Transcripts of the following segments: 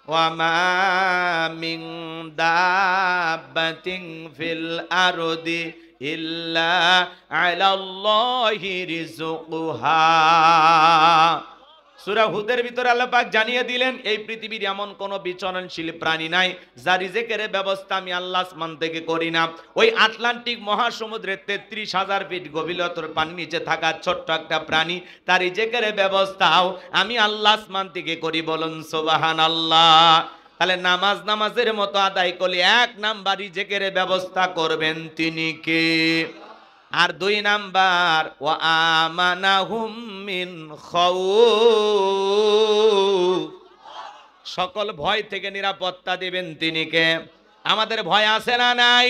ওয়া মা মিন দাব্বাতিন ফিল আরদি ইল্লা আলাল্লাহি রিজকুহা। সূরা হুদের ভিতরে আল্লাহ পাক জানিয়ে দিলেন এই পৃথিবীর এমন কোন বিচরণশীল প্রাণী নাই যার রিজেকের ব্যবস্থা আমি আল্লাহ আসমান থেকে করি না। ওই আটলান্টিক মহাসমুদ্রের ৩৩,০০০ ফিট গভীরতার পানির নিচে থাকা ছোট্ট একটা প্রাণী, তার রিজেকের ব্যবস্থাও আমি আল্লাহ আসমান থেকে করি। বলুন সুবহানাল্লাহ। তাহলে নামাজের মতো আদায় করলে ১ নাম্বার রিজেকের ব্যবস্থা করবেন তিনি কে? আর ২ নাম্বার ওয়া আমানাহুম মিন খাউফ, সকল ভয় থেকে নিরাপত্তা দিবেন তিনি কে? আমাদের ভয় আছে না নাই?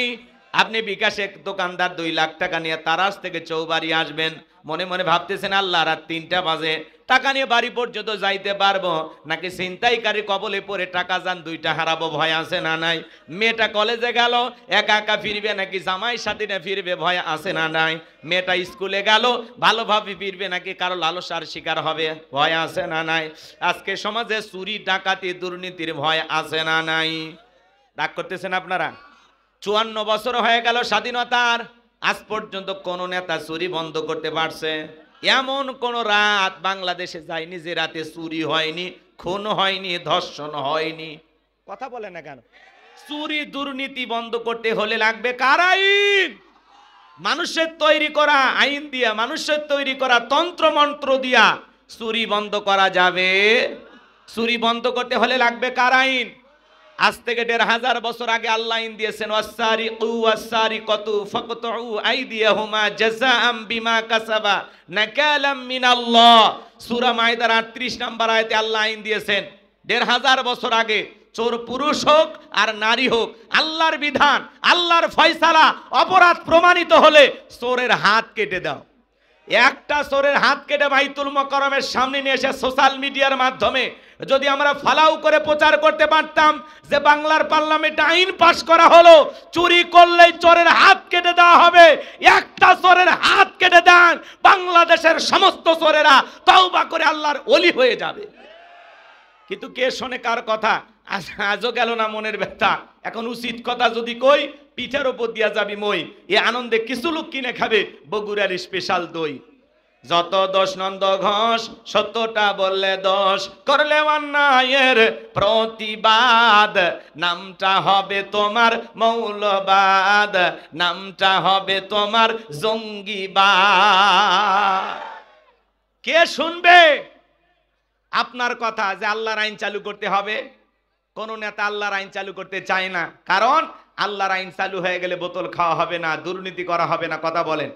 আপনি বিকাশে দোকানদার ২ লাখ টাকা নিয়ে তারাস থেকে চৌবাড়ি আসবেন, মনে মনে ভাবতেছেন আল্লাহ রাত ৩টা বাজে টাকা নিয়ে বাড়ি পর্যন্ত যাইতে পারবো নাকি ছিনতাইকারী কবলে পড়ে টাকা যান ২টা হারাবো, ভয় আছে না নাই? মেয়েটা কলেজে গেল একা একা ফিরবে নাকি জামাই সাথীরা ফিরবে, ভয় আছে না নাই? মেয়েটা স্কুলে গেল ভালোভাবে ফিরবে নাকি কারো লালসার শিকার হবে, ভয় আছে না নাই? আজকে সমাজে চুরি ডাকাতি দুর্নীতির ভয় আছে না নাই? রাগ করতেছেন আপনারা? ৫৪ বছর হয়ে গেল স্বাধীনতার, আজ পর্যন্ত কোন নেতা চুরি বন্ধ করতে পারছে? এমন কোন রাত বাংলাদেশে যায়নি যে রাতে চুরি হয়নি, খুন হয়নি, ধর্ষণ হয়নি। কথা বলে না কেন? চুরি দুর্নীতি বন্ধ করতে হলে লাগবে কার আইন? মানুষের তৈরি করা আইন দিয়া, মানুষের তৈরি করা তন্ত্র মন্ত্র দিয়া চুরি বন্ধ করা যাবে? চুরি বন্ধ করতে হলে লাগবে কার আইন? আজ থেকে ১৫০০ বছর আগে আল্লাহ আইন দিয়েছেন ওয়াসসারিকু ওয়াসসারিকাতু ফাকতুউ আইদিয়াহুমা জাযাআম বিমা কাসাবা নাকালাম মিনাল্লাহ। সূরা মাইদার ৩৮ নম্বর আয়াতে আল্লাহ আইন দিয়েছেন ১৫০০ বছর আগে চোর পুরুষ হোক আর নারী হোক, আল্লাহর বিধান, আল্লাহর ফয়সালা, অপরাধ প্রমাণিত হলে চোরের হাত কেটে দাও। একটা চোরের হাত কেটে বাইতুল মুকাররমের সামনে নিয়ে এসে সোশ্যাল মিডিয়ার মাধ্যমে যদি আমরা ফালাউ করে প্রচার করতে পারতাম যে বাংলার পার্লামেন্টে আইন পাশ করা হলো চুরি করলেই চোরের হাত কেটে দেওয়া হবে, একটা চোরের হাত কেটে দেন, বাংলাদেশের সমস্ত চোরেরা তওবা করে আল্লাহর ওলি হয়ে যাবে। কিন্তু কে শোনে কার কথা? আজও গেল না মনের ব্যথা। এখন উচিত কথা যদি কই পিঠের ওপর দিয়া যাবি মই। এ আনন্দে কিছু লোক কিনে খাবে বগুড়ার স্পেশাল দই। যত দোষ নন্দ ঘোষ, সত্যটা বললে দোষ, করলে অন্যায়ের প্রতিবাদ, নামটা হবে তোমার মৌলবাদ, নামটা হবে তোমার জঙ্গিবাদ। কে শুনবে আপনার কথা যে আল্লাহর আইন চালু করতে হবে? কোন নেতা আল্লাহর আইন চালু করতে চায় না, কারণ আল্লাহর আইন চালু হয়ে গেলে বোতল খাওয়া হবে না, দুর্নীতি করা হবে না। কথা বলেন?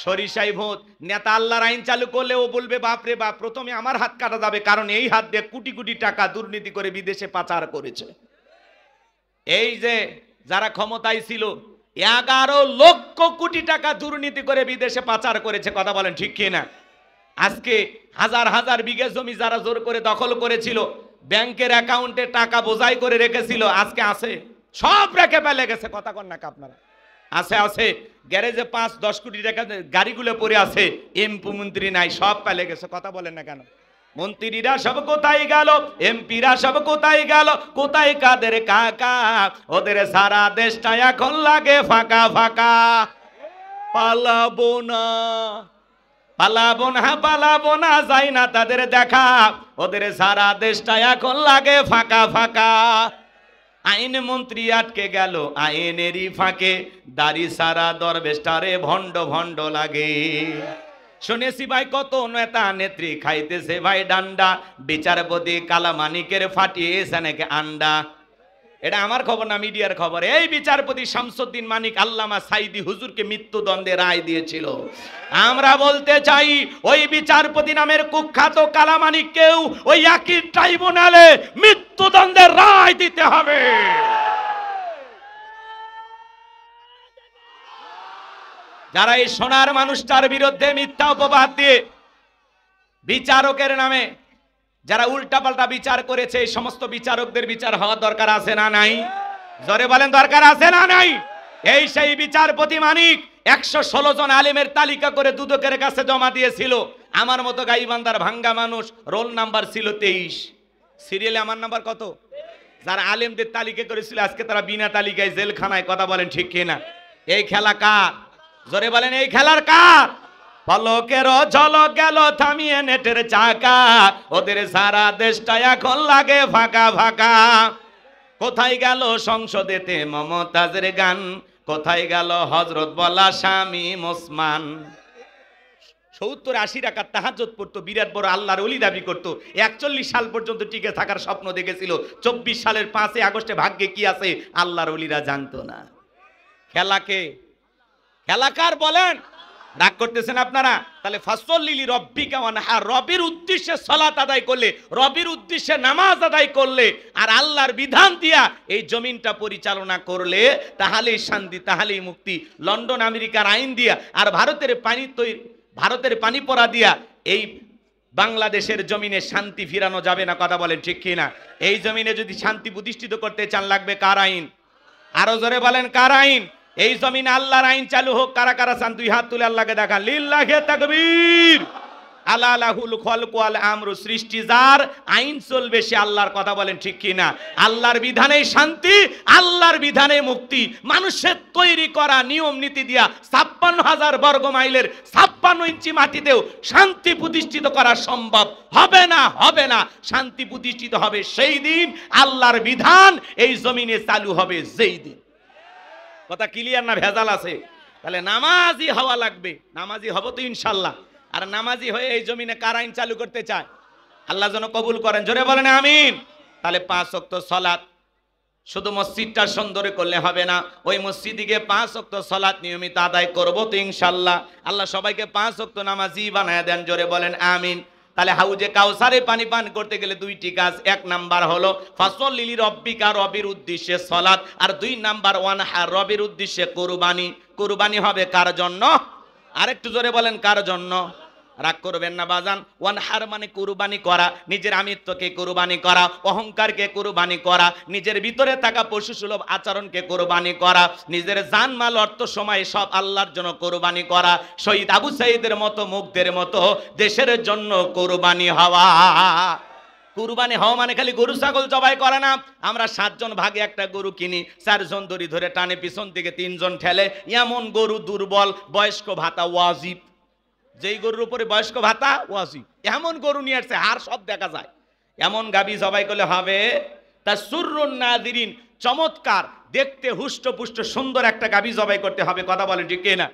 সরিষাই ভূত। নেতা আল্লাহর আইন চালু করলে ও বলবে বাপরে বাপ, প্রথমে আমার হাত কাটা যাবে, কারণ এই হাত দিয়ে কোটি কোটি টাকা দুর্নীতি করে বিদেশে পাচার করেছে। এই যে যারা ক্ষমতায় ছিল 11 লক্ষ কোটি টাকা দুর্নীতি করে বিদেশে পাচার করেছে। কথা বলেন ঠিক কি না? আজকে হাজার হাজার বিঘা জমি যারা জোর করে দখল করেছিল, ব্যাংকের অ্যাকাউন্টে টাকা বোঝাই করে রেখেছিল, আজকে আছে সব রেখে ফেলে গেছে। কথা কন না আপনারা? আছে গ্যারেজে ৫-১০ কোটি টাকা গাড়িগুলো পড়ে আছে, এমপি মন্ত্রী নাই, সব পেলে গেছে। কথা বলেন না কেন? মন্ত্রীরা সব কোথায় গেল? এমপিরা সব কোথায় গেল? কোথায় কাদের কাকা? ওদের সারা দেশটা এখন লাগে ফাঁকা ফাঁকা। পালাবো না, পালাবো না, পালাবো না, যাই না তাদের দেখা, ওদের সারা দেশটা এখন লাগে ফাঁকা ফাঁকা। আইন মন্ত্রী আটকে গেল আইনেরই ফাঁকে, দাড়ি সারা দরবেশটারে ভণ্ড ভণ্ড লাগে। শুনেছি ভাই কত নেতা নেত্রী খাইতেছে ভাই ডান্ডা, বিচারপতি কালামানিকের ফাটিয়েছে নাকি আন্ডা। এটা আমার খবর না, মিডিয়ার খবর। এই বিচারপতি শামসুদ্দিন মানিক আল্লামা সাইদি হুজুরকে মৃত্যুদণ্ডে রায় দিয়েছিল। আমরা বলতে চাই ওই বিচারপতি নামের কুখ্যাত কালামানিককেও ওই একই ট্রাইব্যুনালে মৃত্যুদণ্ডের রায় দিতে হবে। যারা এই সোনার মানুষটার বিরুদ্ধে মিথ্যা অপবাদ দিয়ে বিচারকের নামে যারা উল্টাপাল্টা বিচার করেছে, এই সমস্ত বিচারকদের বিচার হওয়া দরকার আছে না নাই? জোরে বলেন দরকার আছে না নাই? এই সেই বিচারপতি মানিক 116 জন আলেমের তালিকা করে দুদকের কাছে জমা দিয়েছিল। আমার মতো গাইবান্ধার ভাঙ্গা মানুষ, রোল নাম্বার ছিল 23, সিরিয়ালে আমার নাম্বার কত? যারা আলেমদের তালিকা করেছিল আজকে তারা বিনা তালিকায় জেলখানায়, কথা বলেন ঠিক কিনা? এই খেলা কার? জোরে বলেন এই খেলার কার? পলকের ঝলক গেল থামিয়ে নেটের চাকা, ওদের সারা দেশটা এখন লাগে ফাঁকা ফাঁকা। কোথায় গেল সংসদেতে মমতাজের গান, কোথায় গেল হযরত বলা স্বামী ওসমান? 70-80 রাকাত তাহাজ্জুদ পড়তো, বিরাট বড় আল্লাহর ওলি দাবি করতো, 41 সাল পর্যন্ত টিকে থাকার স্বপ্ন দেখেছিল। 24 সালের 5 আগস্টে ভাগ্যে কি আছে আল্লাহর ওলিরা জানতো না। খেলাকে খেলাকার বলেন? রাগ করতেছেন আপনারা? তাহলে ফাসল্লি রব্বিকা ওয়ানহার, রবের উদ্দেশ্যে সালাত আদায় করলে, রবের উদ্দেশ্যে নামাজ আদায় করলে, আর আল্লাহর বিধান দিয়া এই জমিনটা পরিচালনা করলে তাহলেই শান্তি, তাহলেই মুক্তি। লন্ডন আমেরিকার আইন দিয়া আর ভারতের পানি পড়া দিয়া এই বাংলাদেশের জমিনে শান্তি ফিরানো যাবে না, কথা বলেন ঠিক কিনা? এই জমিনে যদি শান্তি প্রতিষ্ঠিত করতে চান লাগবে কার আইন? আরো জোরে বলেন কার আইন? এই জমিনে আল্লাহর আইন চালু হোক। কারা কারা চান? দুই হাত তুলে আল্লাহকে দেখান। লিল্লাহি তাকবীর। আলা লাহুল খালকু ওয়াল আমরু, সৃষ্টি যার, আইন চলবে সে আল্লাহর, কথা বলেন ঠিক কিনা? আল্লাহর বিধানেই শান্তি, আল্লাহর বিধানে মুক্তি। মানুষের তৈরি করা নিয়ম নীতি দিয়া 56,000 বর্গ মাইলের 56 ইঞ্চি মাটিতেও শান্তি প্রতিষ্ঠিত করা সম্ভব হবে না, হবে না। শান্তি প্রতিষ্ঠিত হবে সেই দিন, আল্লাহর বিধান এই জমিনে চালু হবে যেই দিন। কথা ক্লিয়ার না ভেজাল আছে? তাহলে নামাজি হওয়া লাগবে। নামাজি হব তো ইনশাল্লাহ। আর নামাজি হয়ে এই জমিনে কার আইন চালু করতে চায়? আল্লাহ যেন কবুল করেন, জোরে বলেন আমিন। তাহলে 5 ওয়াক্ত সালাত শুধু মসজিদটা সুন্দর করলে হবে না, ওই মসজিদে গিয়ে 5 ওয়াক্ত সালাত নিয়মিত আদায় করব তো ইনশাল্লাহ। আল্লাহ সবাইকে 5 ওয়াক্ত নামাজি বানায় দেন, জোরে বলেন আমিন। তাহলে হাউজে কাউসারে পানি পান করতে গেলে 2টি কাজ। 1 নাম্বার হলো ফাসল্লি রব্বিকা, রবের উদ্দেশ্যে সালাত, আর 2 নাম্বার ওয়ানহার, রবের উদ্দেশ্যে কুরবানি। কুরবানি হবে কার জন্য? আরেকটু জোরে বলেন কার জন্য? রাগ করবেন না বাজান। ওয়ানহার মানে কুরবানি করা, নিজের আমিত্বকে কুরবানি করা, অহংকারকে কুরবানি করা, নিজের ভিতরে থাকা পশু সুলভ আচরণকে কুরবানি করা, নিজের জানমাল অর্থ সময় সব আল্লাহর জন্য কুরবানি করা। শহীদ আবু সাঈদের মতো মুগ্ধের মতো দেশের জন্য কুরবানি হওয়া। কুরবানি হওয়া মানে খালি গরু ছাগল জবাই করে না। আমরা 7 জন ভাগে একটা গরু কিনি, 4 জন দড়ি ধরে টানে, পিছন থেকে 3 জন ঠেলে। এমন গরু দুর্বল, বয়স্ক ভাতা ওয়াজিব। যেই গরুর উপরে বয়স্ক ভাতা ওয়াজিব, এমন গরু নিয়ে আসছে, হাড় সব দেখা যায়। এমন গাবি জবাই করলে হবে। তা সুররুন নাদিরিন, চমৎকার দেখতে হুষ্টপুষ্ট সুন্দর একটা গাবি জবাই করতে হবে, কথা বলেন ঠিক কিনা?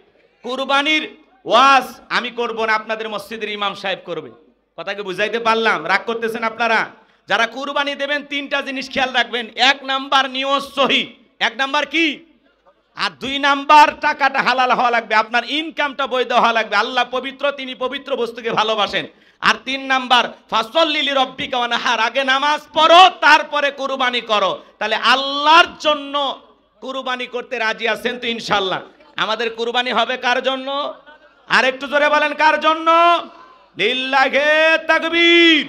কুরবানির ওয়াজ আমি করব না, আপনাদের মসজিদের ইমাম সাহেব করবে। কথাকে বুঝাইতে পারলাম? রাগ করতেছেন আপনারা? যারা কুরবানি দেবেন 3টা জিনিস খেয়াল রাখবেন। 1 নাম্বার নিয়ত সহি। 1 নাম্বার কি? আর 2 নাম্বার টাকাটা হালাল হওয়া লাগবে, আপনার ইনকামটা বৈধ হওয়া লাগবে। আল্লাহ পবিত্র, তিনি পবিত্র বস্তুকে ভালোবাসেন। আর 3 নাম্বার ফাসল্লি রব্বিকা ওয়ানহার, আগে নামাজ পড়ো তারপরে কুরবানি করো। তাহলে আল্লাহর জন্য কুরবানি করতে রাজি আছেন তো ইনশাআল্লাহ? আমাদের কুরবানি হবে কার জন্য? আর একটু জোরে বলেন কার জন্য? লিল্লাহি তাকবীর।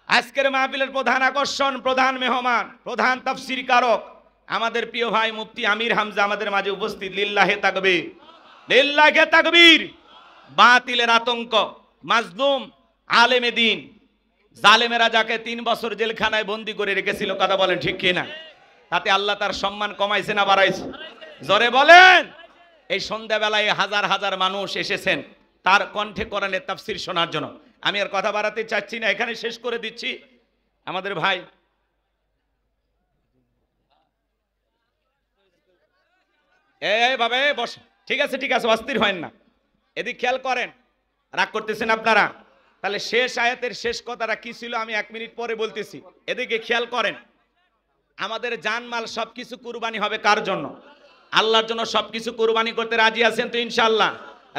আজকের মাহফিলের প্রধান আকর্ষণ, প্রধান মেহমান, প্রধান তাফসীর কারক আমাদের প্রিয় ভাই মুফতি আমির হামজা আমাদের মাঝে উপস্থিত। লিল্লাহি তাকবীর, লিল্লাহি তাকবীর। বাতিলের আতঙ্ক, মাজলুম আলেমে দ্বীন, জালেমেরা যাকে 3 বছর জেলখানায় বন্দী করে রেখেছিল, কথা বলেন ঠিক কিনা? তাতে আল্লাহ তার সম্মান কমাইছে না বাড়াইছে? জোরে বলেন। এই সন্ধ্যাবেলায় হাজার হাজার মানুষ এসেছেন তার কণ্ঠে কোরআনের তাফসীর শোনার জন্য। আমি আর কথা বাড়াতে চাচ্ছি না, এখানে শেষ করে দিচ্ছি। আমাদের ভাই এই ভাবে বস, ঠিক আছে ঠিক আছে, অস্থির হয় না। এদিক খেয়াল করেন, রাগ করতেছেন আপনারা? তাহলে শেষ আয়াতের শেষ কথাটা কি ছিল আমি 1 মিনিট পরে বলতেছি। এদিকে খেয়াল করেন, আমাদের জানমাল সবকিছু কুরবানি হবে কার জন্য? আল্লাহর জন্য। সবকিছু কুরবানি করতে রাজি আছেন তো ইনশাআল্লাহ?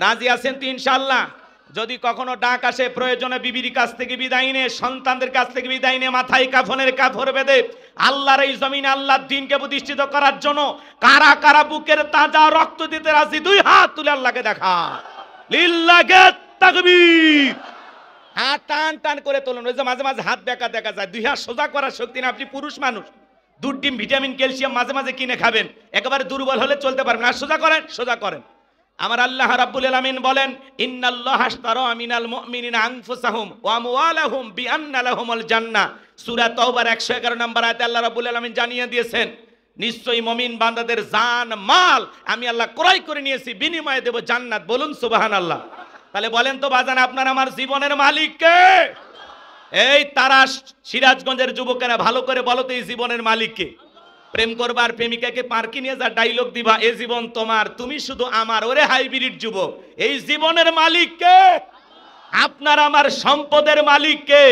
রাজি আছেন তো ইনশাআল্লাহ? যদি কখনো ডাক আসে প্রয়োজনে বিবির কাছ থেকে বিদায় নিয়ে, সন্তানদের কাছ থেকে বিদায় নিয়ে, মাথায় কাফনের কাপড় বেঁধে আল্লাহর এই জমিনে আল্লাহর দ্বীনকে প্রতিষ্ঠিত করার জন্য কারা কারা বুকের তাজা রক্ত দিতে রাজি? 2 হাত তুলে আল্লাহকে দেখা। লিল্লাহি তাকবীর। হাত টান টান করে তুলুন। ওই যে মাঝে মাঝে হাত বেঁকা দেখা যায়, 2 হাত সোজা করার শক্তি না। আপনি পুরুষ মানুষ, দুধ ডিম ভিটামিন ক্যালসিয়াম মাঝে মাঝে কিনে খাবেন, একেবারে দুর্বল হলে চলতে পারবেন না। সোজা করেন, সোজা করেন। আমার আল্লাহ রাব্বুল আলামিন বলেন, ইন্নাল্লাহা আশতারা মিনাল মুমিনিনা আনফুসাহুম ওয়া আমওয়ালাহুম বিআন্না লাহুমুল জান্নাহ। সূরা তাওবার 111 নম্বর আয়াতে আল্লাহ রাব্বুল আলামিন জানিয়ে দিয়েছেন, নিশ্চয়ই মুমিন বান্দাদের জান মাল আমি আল্লাহ ক্রয় করে নিয়েছি, বিনিময়ে দেব জান্নাত। বলুন সুবহানাল্লাহ। তাহলে বলেন তো বাজান, আপনার আমার জীবনের মালিক কে? এই তারাস সিরাজগঞ্জের যুবকেরা ভালো করে বলো তো, এই জীবনের মালিক কে? প্রেম করবার প্রেমিকাকে পার্কে নিয়ে যা ডায়লগ দিবা, এ জীবন তোমার, তুমি শুধু আমার। ওরে হাইব্রিড যুবক, এই জীবনের মালিক কে? আপনার আমার সম্পদের মালিক কে?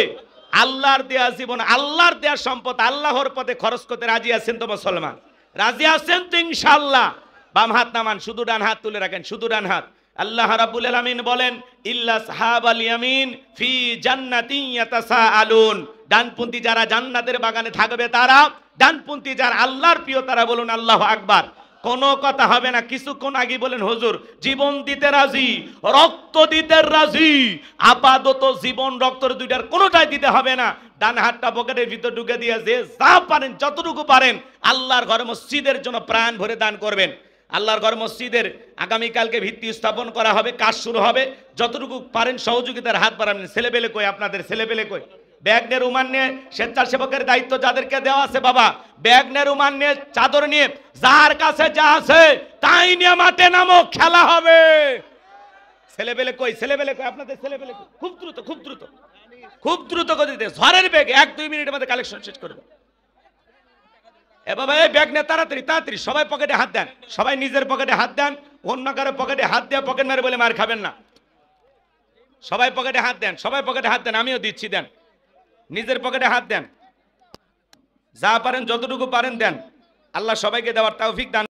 আল্লাহর দেয়া জীবন, আল্লাহর দেয়া সম্পদ আল্লাহর পথে খরচ করতে রাজি আছেন তো মুসলমান? রাজি আছেন তো ইনশাআল্লাহ? বাম হাত নামান, শুধু ডান হাত তুলে রাখেন, শুধু ডান হাত। আল্লাহ রাব্বুল আলামিন বলেন, ইল্লা আসহাবাল ইয়ামিন ফি জান্নাতিন ইয়াতাসাআলুন। ডানপন্থী যারা জান্নাতের বাগানে থাকবে তারা, ডানপন্থী যারা আল্লাহর প্রিয় তারা। বলুন আল্লাহু আকবার। কোনো কথা হবে না। কিছুক্ষণ আগে বলেন হুজুর জীবন দিতে রাজি, রক্ত দিতে রাজি। আপাতত জীবন রক্তর দুইটার কোনোটাই দিতে হবে না। ডান হাতটা পকেটের ভিতর ঢুকে দিয়ে যে যা পারেন যতটুকু পারেন আল্লাহর ঘরে মসজিদের জন্য প্রাণ ভরে দান করবেন। আল্লাহর ঘর মসজিদের আগামীকালকে ভিত্তি স্থাপন করা হবে, কাজ শুরু হবে। যতটুকু পারেন সহযোগিতার হাত বাড়াবেন। ছেলেপেলে কই আপনাদের? ছেলেপেলে কই? ব্যাগ নিয়ে রুমাল নিয়ে স্বেচ্ছাসেবকের দায়িত্ব যাদেরকে দেওয়া আছে বাবা, ব্যাগ নিয়ে রুমাল নিয়ে চাদর নিয়ে যার কাছে যা আছে তাই নিয়ে মাঠে নামো, খেলা হবে। ছেলেপেলে কই? ছেলেপেলে কই আপনাদের? ছেলেপেলে কই? খুব দ্রুত, খুব দ্রুত, খুব দ্রুত গতিতে ঝড়ের বেগে 1-2 মিনিটের মধ্যে কালেকশন শেষ করবে। এ বাবা, এই ব্যাগ নিয়ে তাড়াতাড়ি তাড়াতাড়ি সবাই পকেটে হাত দেন, সবাই নিজের পকেটে হাত দেন। অন্য কারো পকেটে হাত দিয়ে পকেট মারে বলে মার খাবেন না। সবাই পকেটে হাত দেন, সবাই পকেটে হাত দেন, আমিও দিচ্ছি, দেন। নিজের পকেটে হাত দেন, যা পারেন যতটুকু পারেন দেন। আল্লাহ সবাইকে দেওয়ার তৌফিক দান।